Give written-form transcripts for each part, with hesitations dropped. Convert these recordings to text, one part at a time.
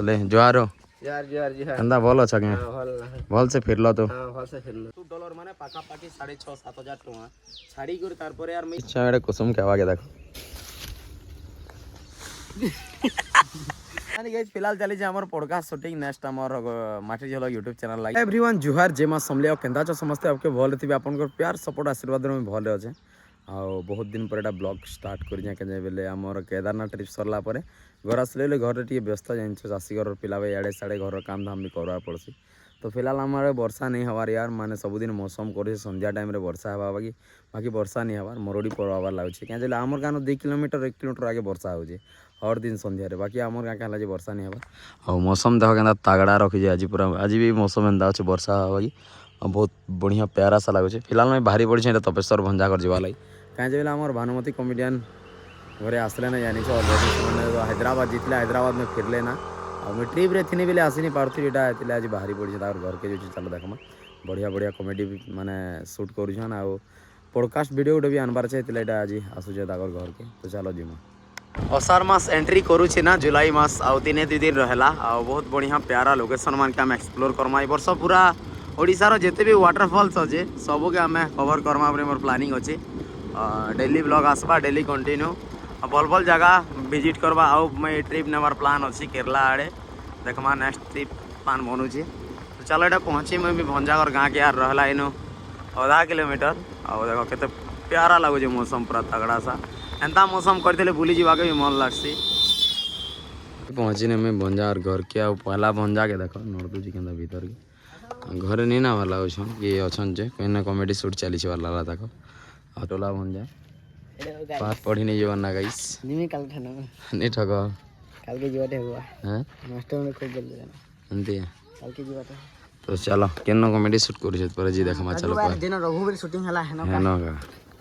ले जोहारो यार यार जी कंदा बोल अच्छा के भल से फिरलो तो भल से फिरलो $2 माने पाका पाकी 6,500-7,000 टका छाड़ी कर तार पर यार अच्छा एडे कुसुम के आगे देखो गाइस फिलहाल चली जे हमर पॉडकास्ट शूटिंग नेक्स्ट हमर माटी झलक यूट्यूब चैनल लागी एवरीवन जुहार जे मा समले केंदा छ समस्त आपके भल थिबे आपन को प्यार सपोर्ट आशीर्वाद में भल अछि आ बहुत दिन पर एटा ब्लॉग स्टार्ट कर जे के बेले हमर केदारनाथ ट्रिप सरला पर घर आसले घर टिके व्यस्त जाइन छ चासी घर पिला बे याडे साडे घर काम धाम भी करवा पड़सी तो फिलहाल हमारे वर्षा नहीं हवार यार माने सबुदिन मौसम करे संध्या टाइम रे वर्षा हवा बाकी वर्षा नहीं हवार मरुड़ी पड़वार लागुचे क्या जले आमर गाँव 2 किलोमीटर 1 किलोमीटर आगे वर्षा हो हर दिन संध्या रे बाकी आमर गाँ कहला वर्षा नहीं हवा और मौसम देख के तगड़ा रखी आज पूरा आज भी मौसम एंता अच्छे वर्षा हवा बहुत बढ़िया प्यारा सा लगुचे फिलहाल मैं बाहरी पड़ी तपेश्वर भंजा कर जावा लगी कहीं जब आम भानुमती कमेडियन घरे आसले ना जानी ऑलरेडी हैदराबाद जीतले हैदराबाद में फिरले ना और मैं ट्रिप रे थी बेले आसी नहीं पार्थी एटा आज बाहरी पड़ी घर के जो चल देखमा बढ़िया बढ़िया कॉमेडी माने शूट करूछन आ पॉडकास्ट वीडियो गोटे भी आनबार चाहिए आज आसूचे घर के तो चलो जिमा असार मास एंट्री करूचे ना जुलाई मास आउ दिने 2 दिन रहला आ बहुत बढ़िया प्यारा लोकेशन मान के हम एक्सप्लोर करमा वर्ष पूरा ओडिशार जिते भी वाटरफॉल्स अच्छे सबके आम कवर करमा मोर प्लानिंग अच्छे डेली ब्लॉग आसबा डेली कंटिन्यू भल भल जगह विजिट करवा आउ मैं ट्रिप नेबार प्लान अच्छी केरला आड़े देखमा नेक्स्ट ट्रिप प्लान बनूचे तो चलो ये पहुँची मैं भी भंजागर गाँव के यार रहला इनो आधा किलोमीटर और देखो केते प्यारा लगुचे मौसम पूरा तगड़ा सा एंता मौसम करते बुली जावाके भी मन लगसी पहुँची ने मैं भंजार घर के पहला भंजा के देख नर्दुची के भीतर के घरे नहीं ना भला ये अच्छन जे कहीं कॉमेडी शूट चली वाला तक टोला भंजा पाठ पढ़ी नहीं जीवन ना गाइस निमी काल ठनो नहीं ठग काल के जीवाटे हुआ हैं मास्टर ने खूब बोल देना एंती काल के जीवाटे तो चलो केनो कॉमेडी शूट करू पर जी देखमा चलो पर दिन रघुवीर शूटिंग हला है ना का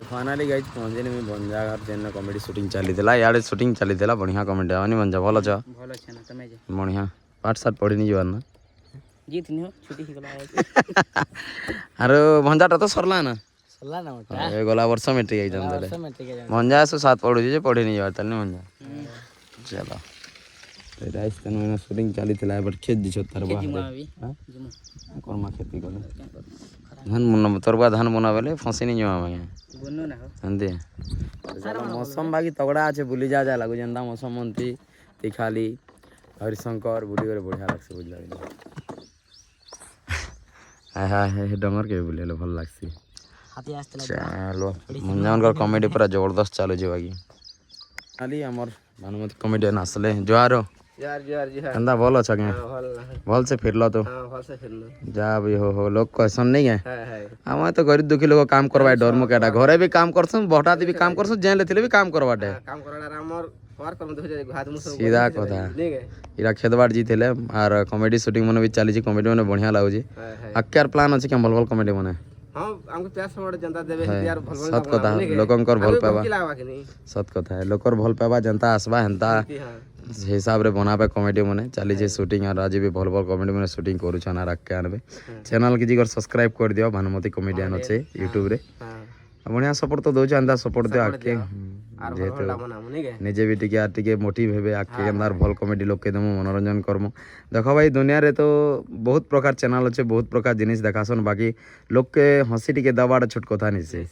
फाइनली गाइस पहुंचे में भंजा घर जेन कॉमेडी शूटिंग चली थिला याडे शूटिंग चली थिला बढ़िया कॉमेडी आनी भंजा भलो छ भलो छ ना तमे जे बढ़िया पाठ साठ पढ़ी नहीं जीवन ना जीत नहीं हो छुट्टी ही गला अरे भंजाटा तो सरला ना सरला ना मोटा ए गला वर्ष मेट्रिक एग्जाम देले भंजा से 7 पढ़ू जे पढ़ी नहीं जीवा तने भंजा चलो तो राइस तन में शूटिंग चली थिला बट खेत जी छ तार बा हां कोरमा खेती करे धान मुन तोरबा धान बनावेले फंसी नहीं जमा मांगे गुन्नु ना हो एंती चलो मौसम बाकी तगड़ा আছে बुली जा लागु जेंदा मौसम मंती तिखाली हरिशंकर बुली करे बढ़िया लागसे बुझला हाय डमर के बुलेलो भल लागसी हाथी आस्तला चलो मुंजानकर कॉमेडी पूरा जबरदस्त चालू जे बाकी खाली हमर भानुमती कॉमेडियन आसले जोहारो यार यार जी कंदा बोल अच्छा के भल से फिरलो तो भल से फिरलो जा भी हो लोग क्वेश्चन नहीं है है हम तो गरीब दुखी लोग काम करवाए डर मो केटा घरे भी काम करसु बहटाती भी काम करसु जेल लेथिले भी काम करवाटे काम करला हमर पार करम दे जे हाथ मुस सीधा कथा इरा खेतबाड़ जी थिले और कॉमेडी शूटिंग मन भी चली छी कॉमेडी मन बढ़िया लागु छी अक्यार प्लान अछि के भल भल कॉमेडी मने हां हमको प्यार से जनता देबे यार भल भल सत कथा लोकंकर भल पाबा की नहीं सत कथा है लोकर भल पाबा जनता आसबा हेंता हिसाब रे बनाबे कॉमेडी मने चली जे शूटिंग और आज भी भल भल कॉमेडी मने शूटिंग करू छना रख के आनबे चैनल की जिगर सब्सक्राइब कर दियो भानुमती कॉमेडियन अच्छे यूट्यूब रे बढ़िया सपोर्ट तो दोछ अंदा सपोर्ट दे आके जेहेतु निजे भी टिके मोटिव हेबे आके अंदर भल कॉमेडी लोग के दमु मनोरंजन करमु देखो भाई दुनिया रे तो बहुत प्रकार चैनल अच्छे बहुत प्रकार जिनिस देखासन बाकी लोग के हंसी टिके दबाड़ छोट कथा नहीं से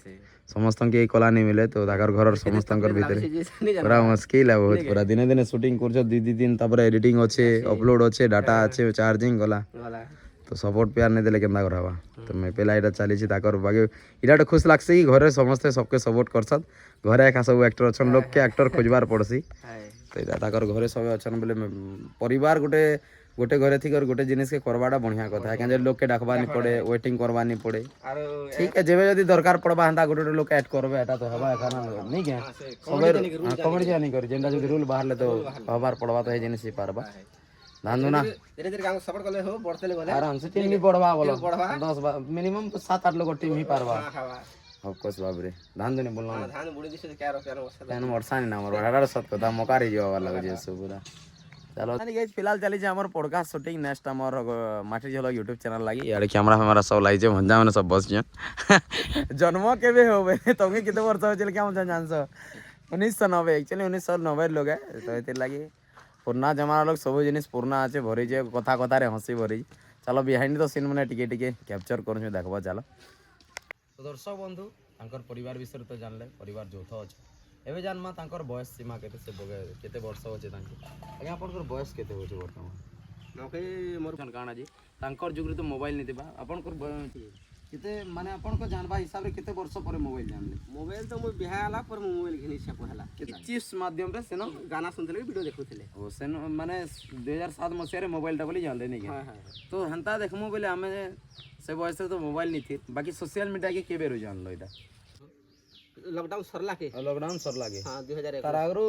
समस्त के कला नहीं मिले तो दागर घर समस्त भीतर पूरा मुश्किल है बहुत पूरा दिने दिने शूटिंग कर 2 दिन तापर एडिटिंग अच्छे अपलोड अच्छे डाटा अच्छे चार्जिंग गला तो सपोर्ट प्यार नहीं देले केंदा करबा तो मैं पहला एटा चली छी ताकर बाकी इटा खुश लागसे कि घरे समस्त सबके सपोर्ट करसत घरे एका सब एक्टर अछन लोग के एक्टर खोजबार पड़सी तो इटा ताकर घरे सब अछन बोले परिवार गोटे घरे थी गोटे जिनिस के करवाटा बढ़िया कथा है क्या लोग के डाकबा नहीं पड़े वेटिंग करवा नहीं पड़े ठीक है जेबे जदी दरकार पड़बा हंता गोटे लोग ऐड करबे एटा तो हबा एखाना नहीं क्या सब कमेडी नहीं करी जेंदा जदी रूल बाहर ले तो हबार पड़बा तो है जिनिस ही पारबा धान दुना धीरे धीरे काम सपोर्ट करले हो बढ़ते ले बोले आराम से टीम भी बढ़वा बोलो 10 मिनिमम तो 7-8 लोग टीम ही पारबा ऑफकोर्स बाबरे धान दुने बोलना धान बुड़ी दिसे क्या रो प्यार मस्त तेन वर्षा नहीं ना हमर बड़ा सत कथा मौका रे जो वाला जे सब पूरा चलो गाइस फिलहाल चली जे हमर पॉडकास्ट शूटिंग नेक्स्ट हमर माटी झलक यूट्यूब चैनल लागी यार कैमरा हमारा सब लाई जे भंजा माने सब बस जे जन्म केबे होबे तमे किते वर्ष हो चल क्या हम जानसो 1990 एक्चुअली 1990 लोग है तो एते लागी पुराना जमाना लोग सब जिनिस पुराना अच्छे भरी कथा कथार हसी भरी चलो बिहाइंड द सीन मैंने टिके कैप्चर कर देखा चलो तो दर्शक बंधु तांकर परिवार विषय तो जानले परिवार यौथ अच्छे एवं जानमा तांकर बयस सीमा केते वर्ष अच्छे आज्ञा आपंकर बयस केते होचे वर्तमान मके मोर काଣା जी तांकर जुगरे तो मोबाइल नहीं थिबा आपनकर केते माने आपनको जानबा हिसाब रे केते वर्ष पर मोबाइल जानले मोबाइल तो मो बिहा आला पर मो मोबाइल घिनी से पहला किस माध्यम रे सेनो गाना सुनथले वीडियो देखुथले ओ सेनो माने 2007 मसिया रे मोबाइल टा बोली जानले नहीं हां के हां तो हंता देखमु बोले हमें से बयस रे तो मोबाइल नहीं थी बाकी सोशल मीडिया के केबे रो जानलो इटा लॉकडाउन सरला के लॉकडाउन सर लागे हां 2001 तार आगरो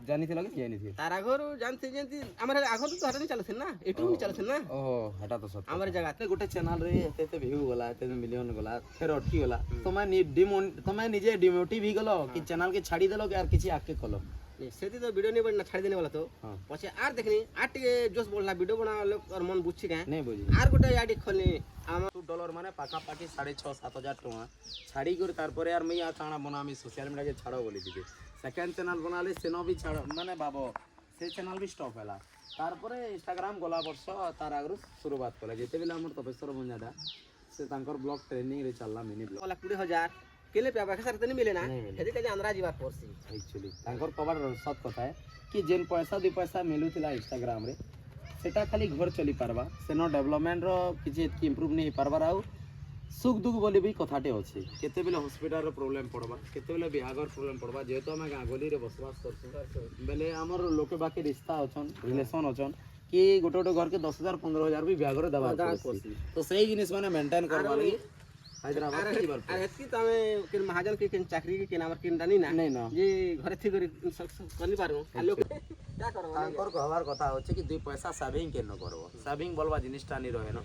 जानी थिला कि जानी थी तार आगर जानते जानते हमर आगर तो हटा नहीं चलथे ना एटू भी चलथे ना ओहो हटा तो सत हमर जगह ते गोटे चैनल रे एते व्यू गला एते मिलियन गला फिर अटकी गला तुम्हें निजे डिमोटिव ही गलो कि चैनल के छाड़ी देलो कि यार किछि आके कलो सेती तो वीडियो नहीं बनना छाड़ देने वाला तो हां पछे आर देखनी आट के जोश बोलना वीडियो बना लोग और मन बुझी के नहीं बुझी आर गोटे आडी खोलनी आम डॉलर माने पाका पाकी 6,500-7,000 टका छाड़ी कर तारपर यार मैं या काना बनामी सोशल मीडिया के छाड़ो बोली दिबे सेकंड चैनल बनाले सेनो भी छाड़ो माने बाबो से चैनल भी स्टॉप हैला तारपर इंस्टाग्राम गला वर्ष तार आगरु शुरुआत कला जेते बेला हमर तपेश्वर बंजाडा से तांकर ब्लॉग ट्रेनिंग रे चलला मिनी ब्लॉग वाला 20,000 केले पे पैसा रे नहीं मिले ना नहीं मिले। हेदी के अंदरा जीवा पड़सी एक्चुअली तांकर कबार सत कथा है कि जेन पैसा 2 पैसा मिलुथिला इंस्टाग्राम रे सेटा खाली घर चली पारबा सेनो डेवलपमेंट रो किछि इंप्रूव नहीं पारबा आउ सुख दुख बोली भी कथाटे अच्छे केते बेले हॉस्पिटल रो प्रॉब्लम पड़बा केते बेले बिहागर प्रॉब्लम पड़बा जेहेतु हम गांगोली रे बसवास करछो बेले हमर लोके बाकी रिश्ता अछन रिलेशन अछन कि गोटे गोटे घर के 10,000 15,000 भी बिहागर दबा तो सही जिनिस माने मेंटेन करबा लगी हैदराबाद के जीवन अरे हेती तो हमें किन महाजन के किन चाकरी के किन हमर किन दानी ना नहीं ना जे घरे थी करी करनी पारू आ लोग क्या करबो तांकर कहवार कथा होचे कि 2 पैसा सेविंग केन करबो सेविंग बोलबा जिनिसटा नहीं रहे न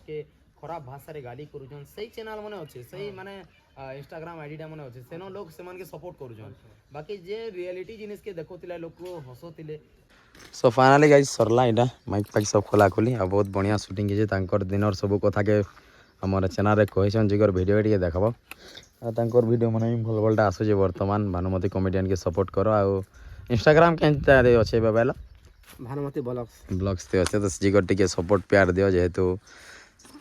के खराब भाषा रे गाली करूजन सही चैनल माने अच्छे सही माने इंस्टाग्राम आईडी माने अच्छे सेनो लोग सेमान के सपोर्ट करूजन बाकी जे रियलिटी जिनिस के देखोतिला लोग को हसोतिले सो फाइनली गाइस सरला इटा माइक पाइक सब खोला खोली आ बहुत बढ़िया शूटिंग जे तांकर दिनर सब कथा के हमर चैनल रे कहछन जिगर वीडियो टिके देखबो आ तांकर वीडियो माने भल भलटा आसुजे वर्तमान भानुमती कॉमेडियन के सपोर्ट करो आ इंस्टाग्राम के रे अच्छे बाबाला भानुमती ब्लॉग्स ते अच्छे तो जिगर टिके सपोर्ट प्यार दियो जेहेतु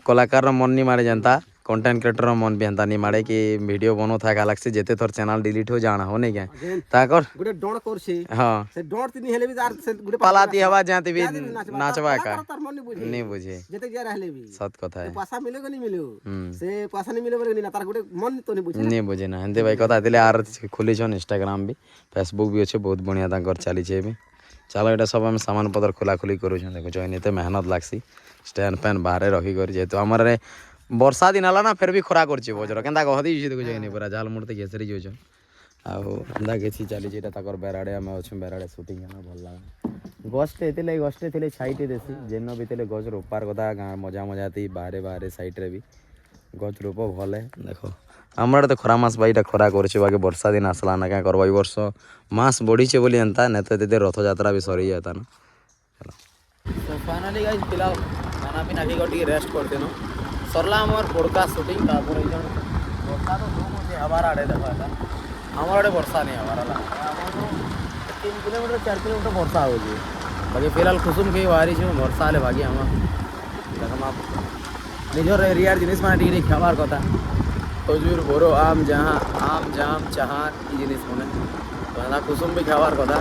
कलाकार मन नहीं मारे जनता कंटेंट क्रिएटर मन भी हंता नहीं मारे कि वीडियो बनो था गैलेक्सी जेते थोर चैनल डिलीट हो जाना हो नहीं क्या ताकर गुडे डोण करछी हां से डोण तिनी हेले भी तार से गुडे पलाती हवा जाती भी नाचवा का तार मन नहीं बुझे जेते जा रहले भी सत कथा है पैसा मिलेगा नहीं मिलो से पैसा नहीं मिले बोले ना तार गुडे मन तो नहीं बुझे नहीं बुझे ना हंते भाई कथा दिले आर खुली छन इंस्टाग्राम भी फेसबुक भी अच्छे बहुत बढ़िया तांकर चली छे भी चलो एटा सब हम सामान पत्र खोला खोली करू छन देखो जइने ते मेहनत लागसी स्टैंड फैन बाहर रही कर जेहेतु हमर वर्षा दिन हला ना फिर भी खरा करछि बजर केंदा कहदी छी देखो जइने पूरा जाल मुड़ते घेसरी जो छ आ अंदा गेछि चली जेटा ताकर बेराडे हम अछि बेराडे शूटिंग ना भल लाग गस्टे एते ले गस्टे थिले छाइटे देसी जेनो बितले गज रोपार कथा गा मजा मजाती बाहरे बाहरे साइड रे भी गज रोप भले देखो हमरा तो खरा मास बाईटा खरा करछि बाकी वर्षा दिन आसला ना का करबा ई वर्ष मास बढी छे बोली एंता न त ते रथ यात्रा भी सरी जाता ना चलो तो फाइनली गाइस फिलहाल खाना पीना के गटी रेस्ट करते नो सरला हमर पॉडकास्ट शूटिंग तापर इजन वर्षा तो धूम होते हमार आड़े देखा था हमार आड़े वर्षा नहीं हमारा ला 3 किलोमीटर 4 किलोमीटर वर्षा हो जी बाकी फिलहाल कुसुम के बाहरी छु वर्षा आले भागी हम देखम आप निजर एरिया जिनिस माने टिके खाबार कथा खजूर बोरो आम जाम चाहार ई जिनिस माने तो ना कुसुम भी खाबार कथा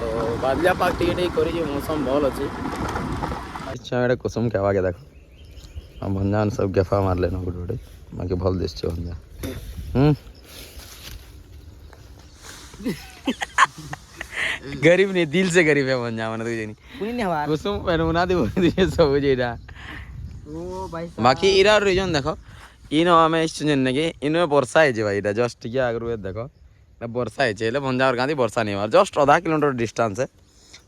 तो बादलिया पाक टिके करी जे मौसम भल अछि अच्छा एडे कुसुम खावा के देखो हम भंजान सब गफा मार लेना गोटे गोटे बाकी भल दिस छे भंजा गरीब नहीं दिल से गरीब है भंजा माने तो जानी कुनी ने हवा कुसुम पेनुना दे बोल सब जेडा ओ भाई बाकी इरा रीजन देखो इनो हमें जन के इनो वर्षा है जे भाई इटा जस्ट के आगरु देखो ना वर्षा है चले भंजा और गांधी वर्षा नहीं मार जस्ट आधा किलोमीटर डिस्टेंस है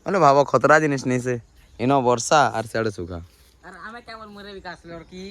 माने भाबो खतरा जिनिस नहीं से इनो वर्षा आर साडे सुखा अरे हमें क्या बोल मोरे विकास लड़की